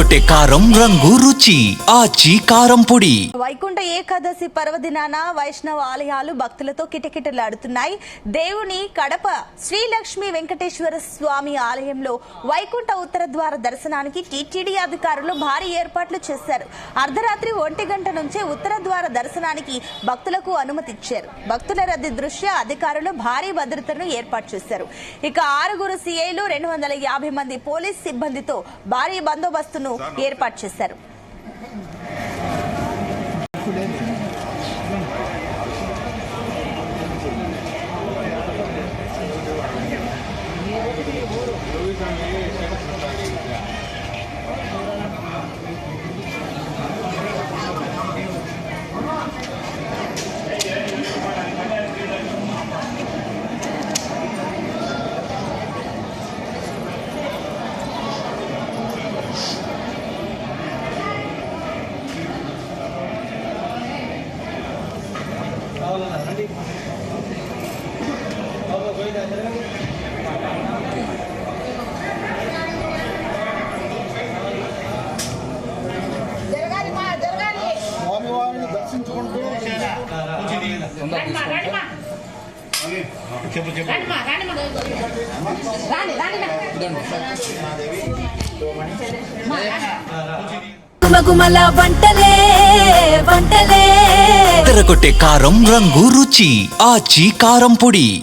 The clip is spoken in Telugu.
ఎర్రగొట్టే కారం రంగు రుచి ఆచి కారం పొడి. వైకుంఠ ఏకాదశి పర్వదినాన వైష్ణవ ఆలయాలు భక్తులతో కిటకిటలాడుతున్నాయి. దేవుని కడప శ్రీలక్ష్మీ వెంకటేశ్వర స్వామి ఆలయంలో వైకుంఠ ఉత్తర ద్వార దర్శనానికి టీటీడీ అధికారులు భారీ ఏర్పాట్లు చేశారు. అర్ధరాత్రి 1 గంట నుంచే ఉత్తర ద్వార దర్శనానికి భక్తులకు అనుమతిచ్చారు. భక్తుల రద్దీ దృష్ట్యా అధికారులు భారీ భద్రతను ఏర్పాటు చేశారు. ఇక 6 సిఐలు 250 మంది పోలీస్ సిబ్బందితో భారీ బందోబస్తును ఏర్పాటు చేశారు. స్వామివారిని దర్శించుకుంటూ గుమగుమల వంటలే వంటలే ఎర్రగొట్టే కారం రంగు రుచి ఆచి కారం పొడి.